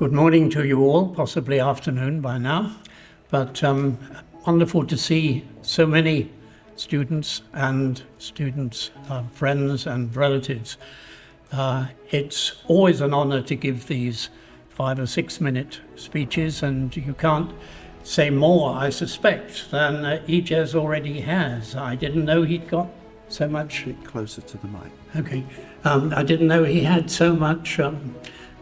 Good morning to you all, possibly afternoon by now, but wonderful to see so many students, friends and relatives. It's always an honor to give these 5 or 6 minute speeches, and you can't say more, I suspect, than Ijaz already has. I didn't know he'd got so much... Closer to the mic. Okay. I didn't know he had so much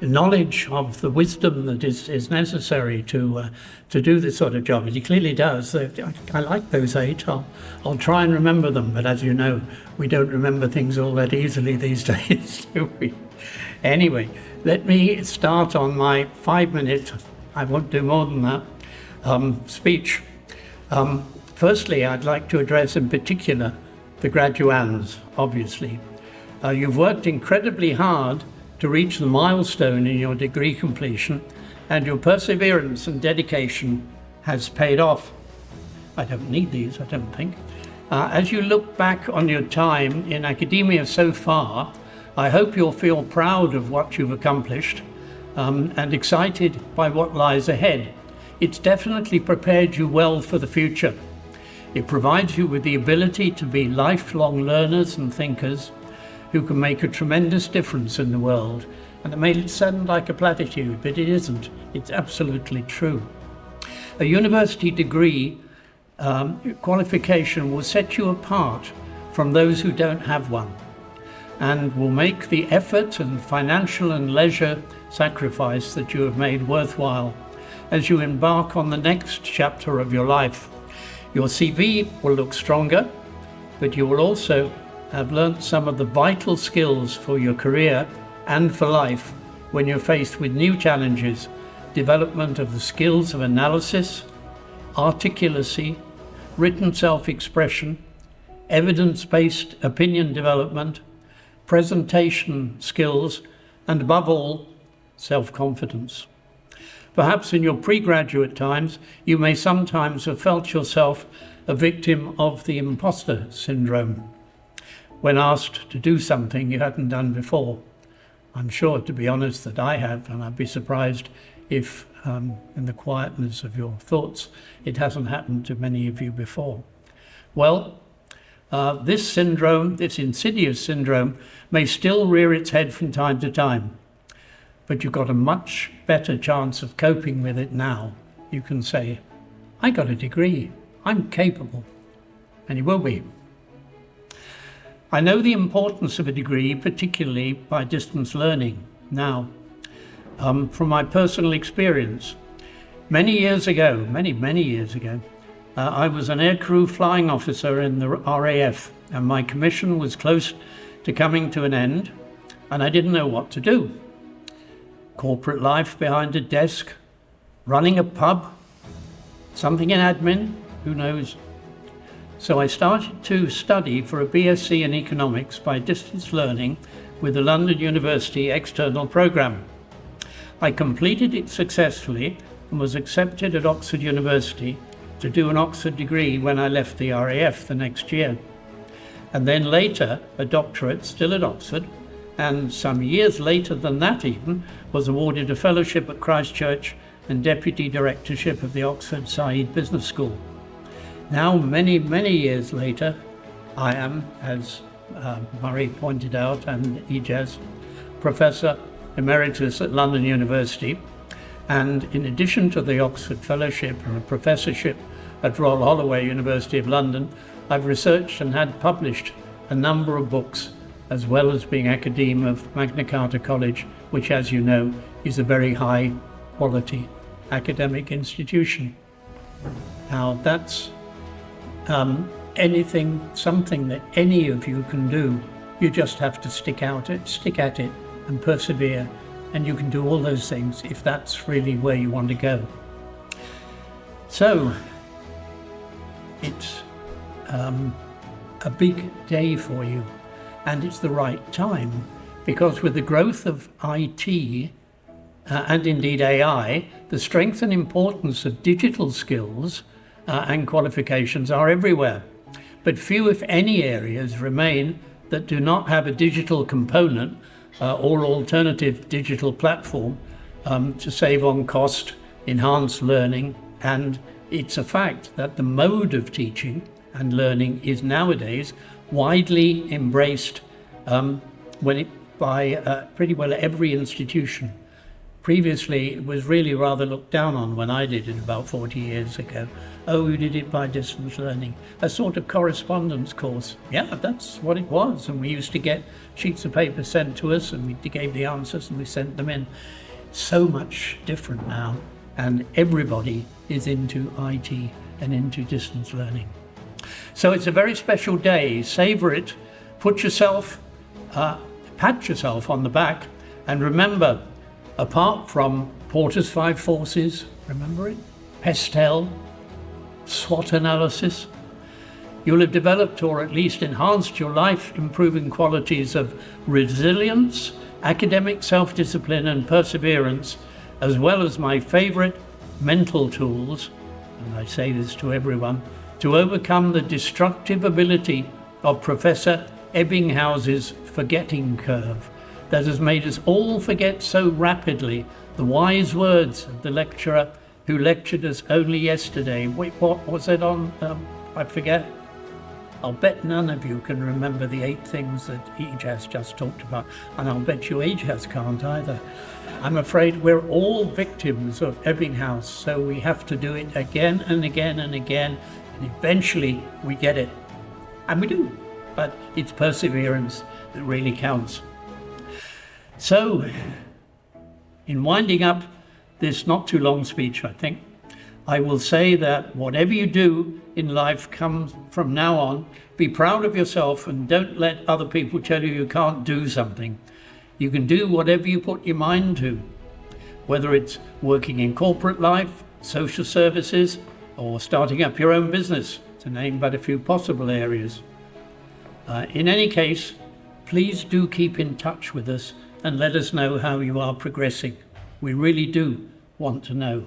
knowledge of the wisdom that is necessary to do this sort of job. And he clearly does. I like those 8. I'll try and remember them, but as you know, we don't remember things all that easily these days, do we? Anyway, let me start on my 5-minute, I won't do more than that, speech. Firstly, I'd like to address in particular the graduands, obviously. You've worked incredibly hard to reach the milestone in your degree completion, and your perseverance and dedication has paid off. I don't need these, I don't think. As you look back on your time in academia so far, I hope you'll feel proud of what you've accomplished and excited by what lies ahead. It's definitely prepared you well for the future. It provides you with the ability to be lifelong learners and thinkers who can make a tremendous difference in the world. And it may sound like a platitude, but it isn't. It's absolutely true. A university degree qualification will set you apart from those who don't have one, and will make the effort and financial and leisure sacrifice that you have made worthwhile as you embark on the next chapter of your life. Your CV will look stronger, but you will also have learnt some of the vital skills for your career and for life when you're faced with new challenges: development of the skills of analysis, articulacy, written self-expression, evidence-based opinion development, presentation skills, and above all, self-confidence. Perhaps in your pre-graduate times, you may sometimes have felt yourself a victim of the imposter syndrome when asked to do something you hadn't done before. I'm sure, to be honest, that I have, and I'd be surprised if, in the quietness of your thoughts, it hasn't happened to many of you before. Well, this syndrome, this insidious syndrome, may still rear its head from time to time, but you've got a much better chance of coping with it now. You can say, I got a degree, I'm capable, and you will be. I know the importance of a degree, particularly by distance learning now, from my personal experience. Many years ago, many years ago, I was an aircrew flying officer in the RAF, and my commission was close to coming to an end, and I didn't know what to do. Corporate life behind a desk, running a pub, something in admin, who knows? So I started to study for a BSc in economics by distance learning with the London University external programme. I completed it successfully and was accepted at Oxford University to do an Oxford degree when I left the RAF the next year. And then later, a doctorate still at Oxford, and some years later than that even, was awarded a fellowship at Christ Church and deputy directorship of the Oxford Said Business School. Now, many years later, I am, as Murray pointed out, and Ijaz, Professor Emeritus at London University, and in addition to the Oxford Fellowship and a professorship at Royal Holloway, University of London, I've researched and had published a number of books, as well as being Academe of Magna Carta College, which, as you know, is a very high quality academic institution. Now, that's something that any of you can do. You just have to stick at it and persevere, and you can do all those things if that's really where you want to go. So it's a big day for you, and it's the right time, because with the growth of IT and indeed AI, the strength and importance of digital skills and qualifications are everywhere. But few, if any, areas remain that do not have a digital component or alternative digital platform to save on cost, enhance learning, and it's a fact that the mode of teaching and learning is nowadays widely embraced by pretty well every institution. Previously, it was really rather looked down on when I did it about 40 years ago. Oh, you did it by distance learning, a sort of correspondence course. Yeah, that's what it was. And we used to get sheets of paper sent to us, and we gave the answers and we sent them in. So much different now, and everybody is into IT and into distance learning. So it's a very special day. Savor it, pat yourself on the back, and remember, apart from Porter's 5 forces, remember it? Pestel, SWOT analysis, you'll have developed or at least enhanced your life-improving qualities of resilience, academic self-discipline and perseverance, as well as my favorite mental tools, and I say this to everyone, to overcome the destructive ability of Professor Ebbinghouse's forgetting curve that has made us all forget so rapidly the wise words of the lecturer who lectured us only yesterday. Wait, what was it on? I forget. I'll bet none of you can remember the 8 things that Ejaz just talked about, and I'll bet you Ejaz can't either. I'm afraid we're all victims of Ebbinghaus, so we have to do it again and again and again, and eventually we get it. And we do, but it's perseverance that really counts. So, in winding up this not too long speech, I think, I will say that whatever you do in life comes from now on, be proud of yourself and don't let other people tell you can't do something. You can do whatever you put your mind to, whether it's working in corporate life, social services, or starting up your own business, to name but a few possible areas. In any case, please do keep in touch with us and let us know how you are progressing. We really do want to know.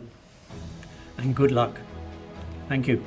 And good luck. Thank you.